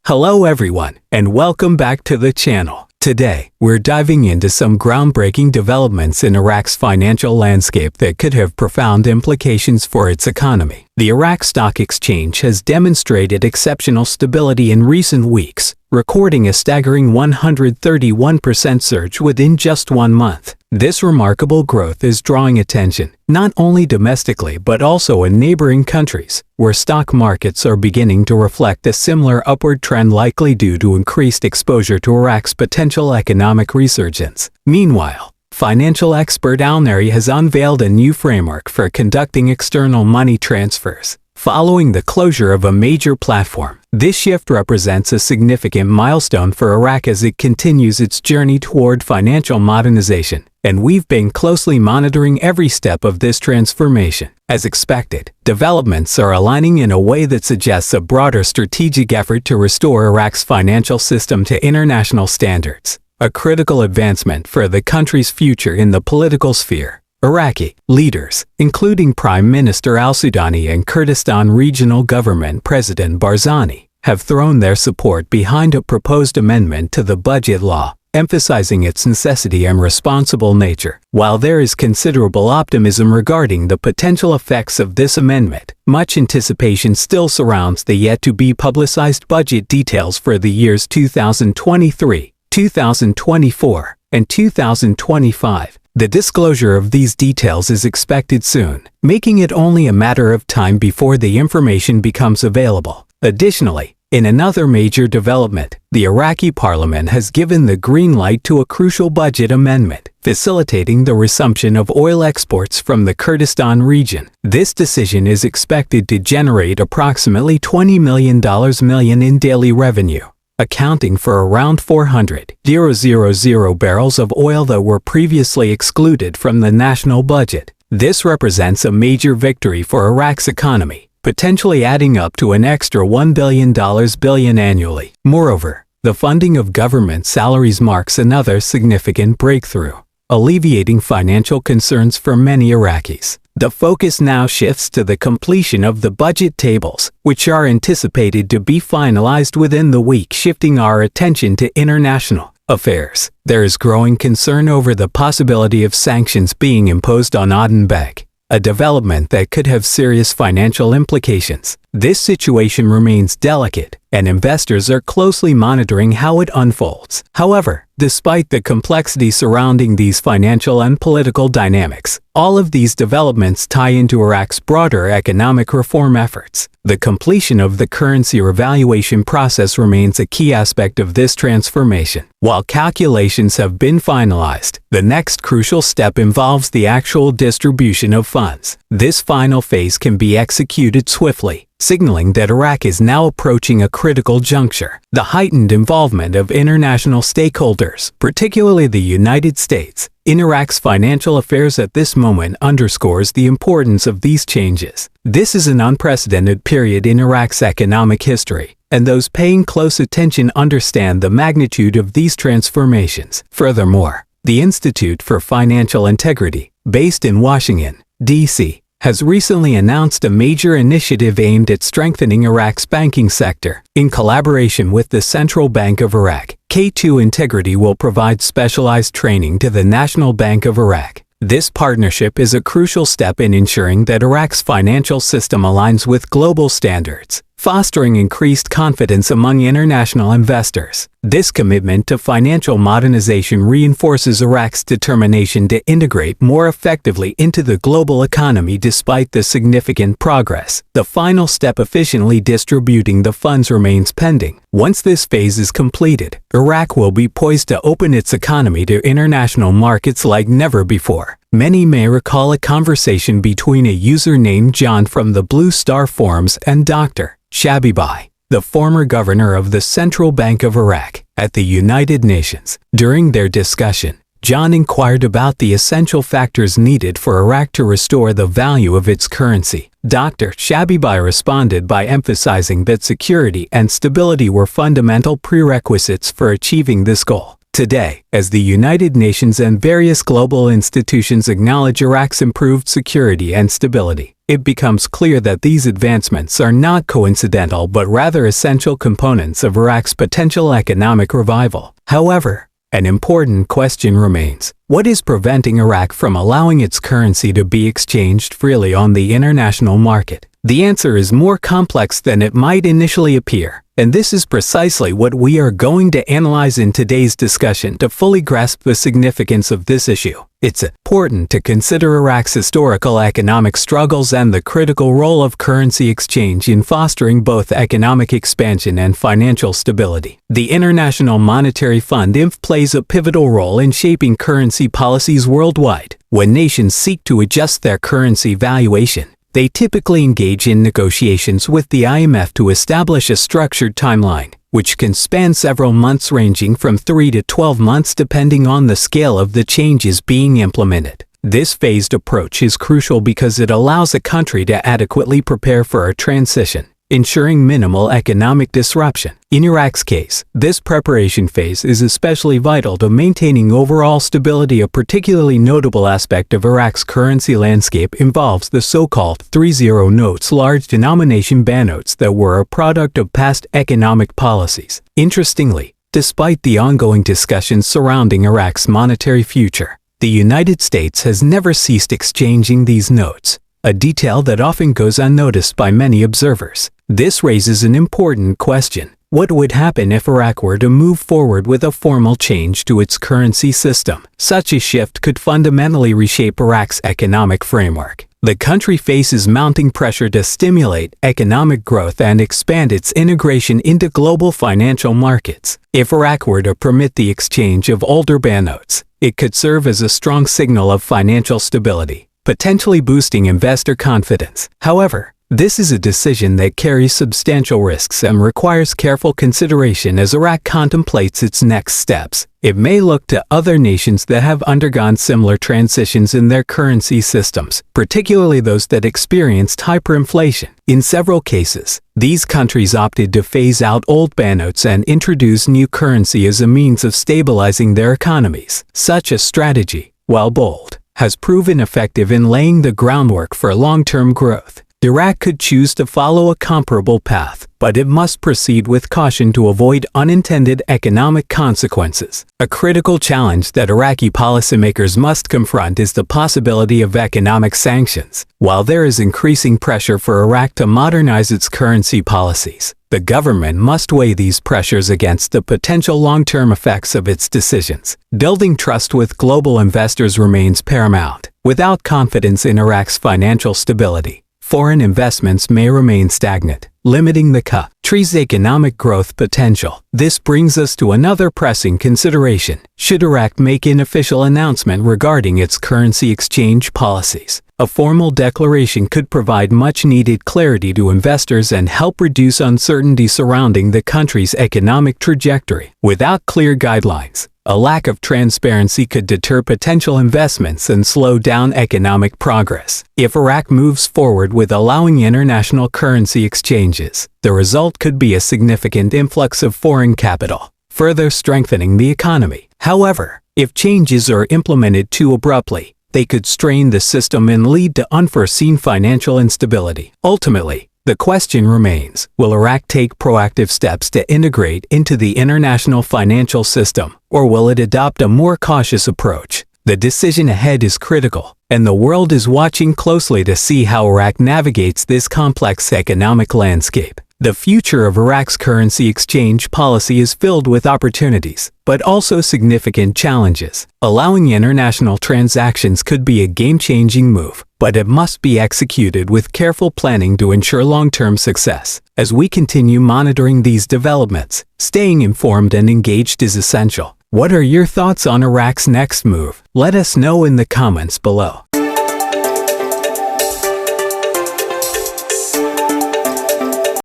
Hello everyone, and welcome back to the channel. Today, we're diving into some groundbreaking developments in Iraq's financial landscape that could have profound implications for its economy. The Iraq Stock Exchange has demonstrated exceptional stability in recent weeks, recording a staggering 131% surge within just 1 month. This remarkable growth is drawing attention, not only domestically but also in neighboring countries, where stock markets are beginning to reflect a similar upward trend, likely due to increased exposure to Iraq's potential economic resurgence. Meanwhile, financial expert Al-Nari has unveiled a new framework for conducting external money transfers. Following the closure of a major platform, this shift represents a significant milestone for Iraq as it continues its journey toward financial modernization, and we've been closely monitoring every step of this transformation. As expected, developments are aligning in a way that suggests a broader strategic effort to restore Iraq's financial system to international standards, a critical advancement for the country's future in the political sphere. Iraqi leaders, including Prime Minister al-Sudani and Kurdistan Regional Government President Barzani, have thrown their support behind a proposed amendment to the budget law, emphasizing its necessity and responsible nature. While there is considerable optimism regarding the potential effects of this amendment, much anticipation still surrounds the yet-to-be publicized budget details for the years 2023, 2024, and 2025. The disclosure of these details is expected soon, making it only a matter of time before the information becomes available. Additionally, in another major development, the Iraqi parliament has given the green light to a crucial budget amendment, facilitating the resumption of oil exports from the Kurdistan region. This decision is expected to generate approximately $20 million in daily revenue, accounting for around 400,000 barrels of oil that were previously excluded from the national budget. This represents a major victory for Iraq's economy, potentially adding up to an extra $1 billion annually. Moreover, the funding of government salaries marks another significant breakthrough, alleviating financial concerns for many Iraqis. The focus now shifts to the completion of the budget tables, which are anticipated to be finalized within the week. Shifting our attention to international affairs, there is growing concern over the possibility of sanctions being imposed on Aden Bank, a development that could have serious financial implications. This situation remains delicate, and investors are closely monitoring how it unfolds. However, despite the complexity surrounding these financial and political dynamics, all of these developments tie into Iraq's broader economic reform efforts. The completion of the currency revaluation process remains a key aspect of this transformation. While calculations have been finalized, the next crucial step involves the actual distribution of funds. This final phase can be executed swiftly, signaling that Iraq is now approaching a critical juncture. The heightened involvement of international stakeholders, particularly the United States, in Iraq's financial affairs at this moment underscores the importance of these changes. This is an unprecedented period in Iraq's economic history, and those paying close attention understand the magnitude of these transformations. Furthermore, the Institute for Financial Integrity, based in Washington, D.C., has recently announced a major initiative aimed at strengthening Iraq's banking sector. In collaboration with the Central Bank of Iraq, K2 Integrity will provide specialized training to the National Bank of Iraq. This partnership is a crucial step in ensuring that Iraq's financial system aligns with global standards, fostering increased confidence among international investors. This commitment to financial modernization reinforces Iraq's determination to integrate more effectively into the global economy despite the significant progress. The final step, efficiently distributing the funds, remains pending. Once this phase is completed, Iraq will be poised to open its economy to international markets like never before. Many may recall a conversation between a user named John from the Blue Star forums and Dr. Shabibai, the former governor of the Central Bank of Iraq, at the United Nations. During their discussion, John inquired about the essential factors needed for Iraq to restore the value of its currency. Dr. Shabibai responded by emphasizing that security and stability were fundamental prerequisites for achieving this goal. Today, as the United Nations and various global institutions acknowledge Iraq's improved security and stability, it becomes clear that these advancements are not coincidental but rather essential components of Iraq's potential economic revival. However, an important question remains: what is preventing Iraq from allowing its currency to be exchanged freely on the international market? The answer is more complex than it might initially appear, and this is precisely what we are going to analyze in today's discussion to fully grasp the significance of this issue. It's important to consider Iraq's historical economic struggles and the critical role of currency exchange in fostering both economic expansion and financial stability. The International Monetary Fund (IMF) plays a pivotal role in shaping currency policies worldwide. When nations seek to adjust their currency valuation, they typically engage in negotiations with the IMF to establish a structured timeline, which can span several months ranging from 3 to 12 months depending on the scale of the changes being implemented. This phased approach is crucial because it allows a country to adequately prepare for a transition, ensuring minimal economic disruption. In Iraq's case, this preparation phase is especially vital to maintaining overall stability. A particularly notable aspect of Iraq's currency landscape involves the so-called 3-0 notes, large denomination banknotes that were a product of past economic policies. Interestingly, despite the ongoing discussions surrounding Iraq's monetary future, the United States has never ceased exchanging these notes, a detail that often goes unnoticed by many observers. This raises an important question: what would happen if Iraq were to move forward with a formal change to its currency system? Such a shift could fundamentally reshape Iraq's economic framework. The country faces mounting pressure to stimulate economic growth and expand its integration into global financial markets. If Iraq were to permit the exchange of older banknotes, it could serve as a strong signal of financial stability, potentially boosting investor confidence. However, this is a decision that carries substantial risks and requires careful consideration as Iraq contemplates its next steps. It may look to other nations that have undergone similar transitions in their currency systems, particularly those that experienced hyperinflation. In several cases, these countries opted to phase out old banknotes and introduce new currency as a means of stabilizing their economies. Such a strategy, while bold, has proven effective in laying the groundwork for long-term growth. Iraq could choose to follow a comparable path, but it must proceed with caution to avoid unintended economic consequences. A critical challenge that Iraqi policymakers must confront is the possibility of economic sanctions. While there is increasing pressure for Iraq to modernize its currency policies, the government must weigh these pressures against the potential long-term effects of its decisions. Building trust with global investors remains paramount. Without confidence in Iraq's financial stability, foreign investments may remain stagnant, limiting the country's economic growth potential. This brings us to another pressing consideration: should Iraq make an official announcement regarding its currency exchange policies? A formal declaration could provide much-needed clarity to investors and help reduce uncertainty surrounding the country's economic trajectory. Without clear guidelines, a lack of transparency could deter potential investments and slow down economic progress. If Iraq moves forward with allowing international currency exchanges, the result could be a significant influx of foreign capital, further strengthening the economy. However, if changes are implemented too abruptly, they could strain the system and lead to unforeseen financial instability. Ultimately, the question remains: will Iraq take proactive steps to integrate into the international financial system, or will it adopt a more cautious approach? The decision ahead is critical, and the world is watching closely to see how Iraq navigates this complex economic landscape. The future of Iraq's currency exchange policy is filled with opportunities, but also significant challenges. Allowing international transactions could be a game-changing move, but it must be executed with careful planning to ensure long-term success. As we continue monitoring these developments, staying informed and engaged is essential. What are your thoughts on Iraq's next move? Let us know in the comments below.